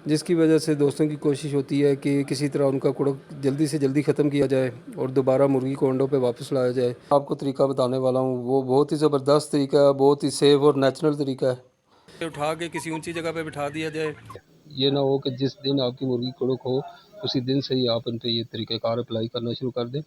जिसकी वजह से दोस्तों की कोशिश होती है कि किसी तरह उनका कुड़क जल्दी से जल्दी ख़त्म किया जाए और दोबारा मुर्गी को अंडों पे वापस लाया जाए। आपको तरीका बताने वाला हूँ, वो बहुत ही ज़बरदस्त तरीका है, बहुत ही सेफ और नेचुरल तरीका है। उठा के किसी ऊंची जगह पे बिठा दिया जाए। ये ना हो कि जिस दिन आपकी मुर्गी कुड़क हो उसी दिन से ही आप उन पर ये तरीक़ाकार अप्लाई करना शुरू कर दें।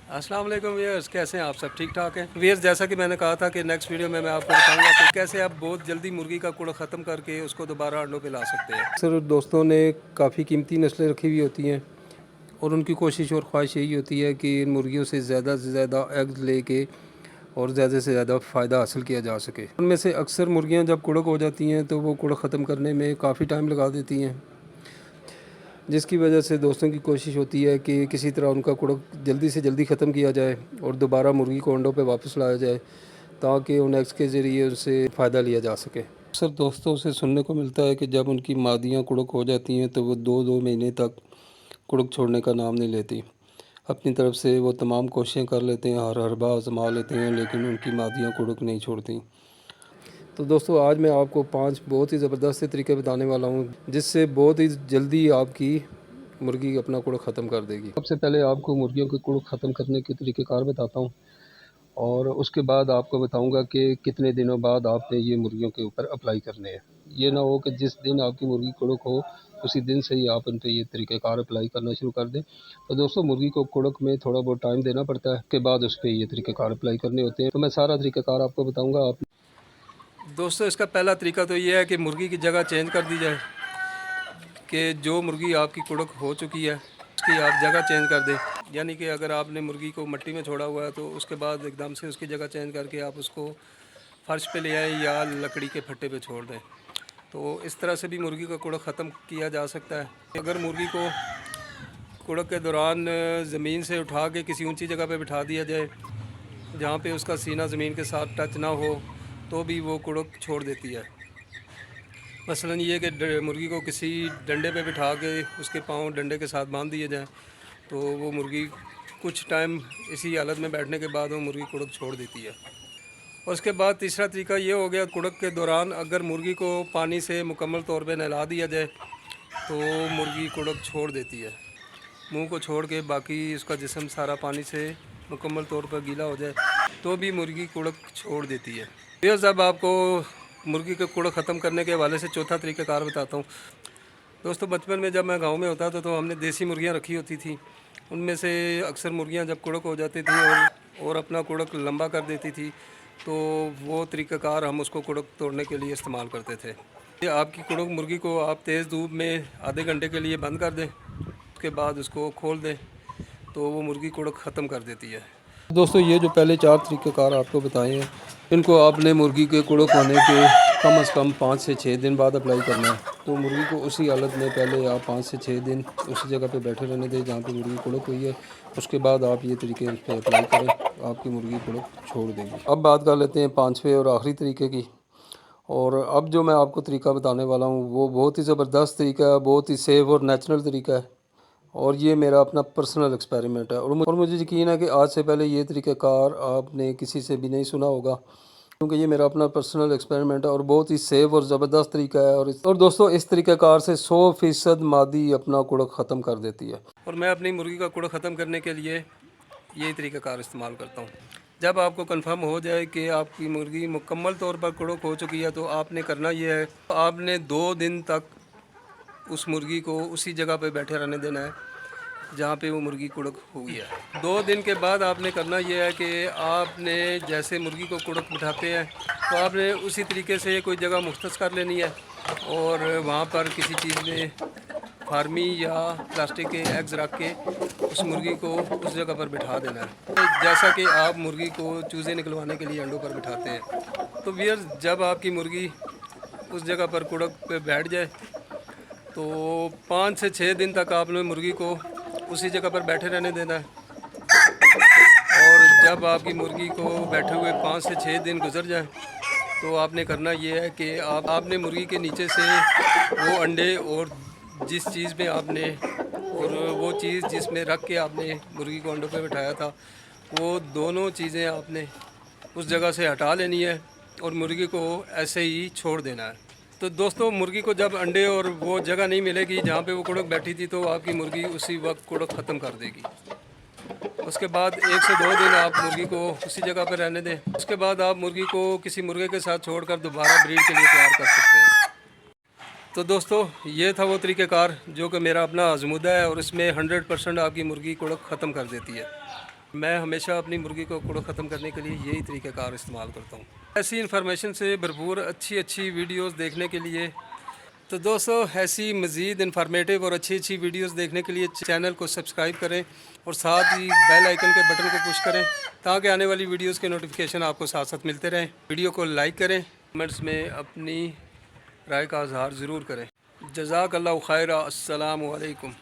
अस्सलाम वालेकुम व्यूअर्स, कैसे हैं आप? सब ठीक ठाक हैं व्यूअर्स। जैसा कि मैंने कहा था कि नेक्स्ट वीडियो में मैं आपको बताऊंगा कि कैसे आप बहुत जल्दी मुर्गी का कुड़ा ख़त्म करके उसको दोबारा अंडों पे ला सकते हैं। अक्सर दोस्तों ने काफ़ी कीमती नस्लें रखी हुई होती हैं और उनकी कोशिश और ख्वाहिश यही होती है कि इन मुर्गियों से ज़्यादा एग्स लेके और ज़्यादा से ज़्यादा फ़ायदा हासिल किया जा सके। उनमें से अक्सर मुर्गियाँ जब कुड़क हो जाती हैं तो वो कुड़क ख़त्म करने में काफ़ी टाइम लगा देती हैं, जिसकी वजह से दोस्तों की कोशिश होती है कि किसी तरह उनका कुड़क जल्दी से जल्दी ख़त्म किया जाए और दोबारा मुर्गी को अंडों पे वापस लाया जाए ताकि उन एग्स के ज़रिए उनसे फ़ायदा लिया जा सके। अक्सर दोस्तों से सुनने को मिलता है कि जब उनकी मादियाँ कुड़क हो जाती हैं तो वो 2-2 महीने तक कुड़क छोड़ने का नाम नहीं लेती। अपनी तरफ से वो तमाम कोशिशें कर लेते हैं, हर हरबा आज़मा लेते हैं, लेकिन उनकी मादियाँ कुड़क नहीं छोड़ती। तो दोस्तों आज मैं आपको 5 बहुत ही ज़बरदस्त तरीके बताने वाला हूँ जिससे बहुत ही जल्दी आपकी मुर्गी अपना कुड़ा ख़त्म कर देगी। सबसे पहले आपको मुर्गियों के कुड़ ख़त्म करने के तरीक़ेकार बताता हूँ और उसके बाद आपको बताऊंगा कि कितने दिनों बाद आपने ये मुर्गियों के ऊपर अप्लाई करने हैं। ये ना हो कि जिस दिन आपकी मुर्गी कुड़क हो उसी दिन से ही आप उन पर ये तरीक़ेकार अप्लाई करना शुरू कर दें। तो दोस्तों मुर्गी को कुड़क में थोड़ा बहुत टाइम देना पड़ता है, उसके बाद उस पर ये तरीक़ेकार अप्लाई करने होते हैं। तो मैं सारा तरीक़ेकार आपको बताऊँगा। आप दोस्तों इसका पहला तरीका तो ये है कि मुर्गी की जगह चेंज कर दी जाए, कि जो मुर्गी आपकी कुड़क हो चुकी है उसकी आप जगह चेंज कर दें। यानी कि अगर आपने मुर्गी को मिट्टी में छोड़ा हुआ है तो उसके बाद एकदम से उसकी जगह चेंज करके आप उसको फर्श पे ले आए या लकड़ी के फट्टे पे छोड़ दें। तो इस तरह से भी मुर्गी का कुड़क ख़त्म किया जा सकता है। अगर मुर्गी को कुड़क के दौरान ज़मीन से उठा के किसी ऊंची जगह पे बिठा दिया जाए जहाँ पे उसका सीना ज़मीन के साथ टच ना हो तो भी वो कुड़क छोड़ देती है। मसलन ये कि मुर्गी को किसी डंडे पे बिठा के उसके पाँव डंडे के साथ बांध दिए जाएं तो वो मुर्गी कुछ टाइम इसी हालत में बैठने के बाद वो मुर्गी कुड़क छोड़ देती है। और उसके बाद तीसरा तरीका ये हो गया, कुड़क के दौरान अगर मुर्गी को पानी से मुकम्मल तौर पे नहला दिया जाए तो मुर्गी कुड़क छोड़ देती है। मुंह को छोड़ के बाकी उसका जिस्म सारा पानी से मुकम्मल तौर पर गीला हो जाए तो भी मुर्गी कुड़क छोड़ देती है। फिर जब आपको मुर्गी के कुड़क ख़त्म करने के हवाले से चौथा तरीक़ाकार बताता हूँ। दोस्तों बचपन में जब मैं गांव में होता था तो हमने देसी मुर्गियाँ रखी होती थी। उनमें से अक्सर मुर्गियाँ जब कुड़क हो जाती थी और अपना कुड़क लंबा कर देती थी तो वो तरीक़ाकार हम उसको कुड़क तोड़ने के लिए इस्तेमाल करते थे। ये आपकी कुड़क मुर्गी को आप तेज़ धूप में आधे घंटे के लिए बंद कर दें, उसके बाद उसको खोल दें तो वो मुर्गी कुड़क ख़त्म कर देती है। दोस्तों ये जो पहले 4 तरीक़ेकार आपको बताए हैं इनको आपने मुर्गी के कुड़क होने के कम से कम 5 से 6 दिन बाद अप्लाई करना है। तो मुर्गी को उसी हालत में पहले आप 5 से 6 दिन उसी जगह पे बैठे रहने दें जहाँ पे मुर्गी कुड़क हुई है। उसके बाद आप ये तरीके उस पर अप्लाई करें, आपकी मुर्गी कुड़क छोड़ देगी। अब बात कर लेते हैं 5वें और आखिरी तरीके की। और अब जो मैं आपको तरीका बताने वाला हूँ वो बहुत ही ज़बरदस्त तरीका है, बहुत ही सेफ और नेचुरल तरीका है और ये मेरा अपना पर्सनल एक्सपेरिमेंट है। और मुझे यकीन है कि आज से पहले ये तरीक़ाकार आपने किसी से भी नहीं सुना होगा, क्योंकि ये मेरा अपना पर्सनल एक्सपेरिमेंट है और बहुत ही सेफ और ज़बरदस्त तरीका है। और दोस्तों इस तरीक़ाकार से 100% मादी अपना कुड़क ख़त्म कर देती है। और मैं अपनी मुर्गी का कुड़क ख़त्म करने के लिए यही तरीक़ाकार इस्तेमाल करता हूँ। जब आपको कंफर्म हो जाए कि आपकी मुर्गी मुकम्मल तौर पर कुड़क हो चुकी है तो आपने करना ये है, आपने 2 दिन तक उस मुर्गी को उसी जगह पे बैठे रहने देना है जहाँ पे वो मुर्गी कुड़क हुई है। 2 दिन के बाद आपने करना ये है कि आपने जैसे मुर्गी को कुड़क बिठाते हैं तो आपने उसी तरीके से कोई जगह मुख्तस कर लेनी है और वहाँ पर किसी चीज़ में फार्मी या प्लास्टिक के एग्स रख के उस मुर्गी को उस जगह पर बिठा देना है, जैसा कि आप मुर्गी को चूज़े निकलवाने के लिए अंडों पर बिठाते हैं। तो व्यूअर्स जब आपकी मुर्गी उस जगह पर कुड़क पे बैठ जाए तो 5 से 6 दिन तक आपने मुर्गी को उसी जगह पर बैठे रहने देना है। और जब आपकी मुर्गी को बैठे हुए 5 से 6 दिन गुजर जाए तो आपने करना ये है कि आपने मुर्गी के नीचे से वो अंडे और जिस चीज़ में आपने और वो चीज़ जिसमें रख के आपने मुर्गी को अंडों पे बिठाया था वो दोनों चीज़ें आपने उस जगह से हटा लेनी है और मुर्गी को ऐसे ही छोड़ देना है। तो दोस्तों मुर्गी को जब अंडे और वो जगह नहीं मिलेगी जहाँ पे वो कुड़क बैठी थी, तो आपकी मुर्गी उसी वक्त कुड़क ख़त्म कर देगी। उसके बाद 1 से 2 दिन आप मुर्गी को उसी जगह पर रहने दें। उसके बाद आप मुर्गी को किसी मुर्गे के साथ छोड़कर दोबारा ब्रीड के लिए तैयार कर सकते हैं। तो दोस्तों ये था वो तरीक़ेकार जो कि मेरा अपना आज़मूदा है और इसमें 100% आपकी मुर्गी कुड़क ख़त्म कर देती है। मैं हमेशा अपनी मुर्गी को कुड़क ख़त्म करने के लिए यही तरीक़ेकार इस्तेमाल करता हूँ। ऐसी इन्फॉर्मेशन से भरपूर अच्छी वीडियोस देखने के लिए, तो दोस्तों ऐसी मज़ीद इन्फॉर्मेटिव और अच्छी वीडियोस देखने के लिए चैनल को सब्सक्राइब करें और साथ ही बेल आइकन के बटन को पुश करें ताकि आने वाली वीडियोस के नोटिफिकेशन आपको साथ साथ मिलते रहें। वीडियो को लाइक करें, कमेंट्स में अपनी राय का इज़हार ज़रूर करें। जज़ाकल्लाहु खैरा। अस्सलामु अलैकुम।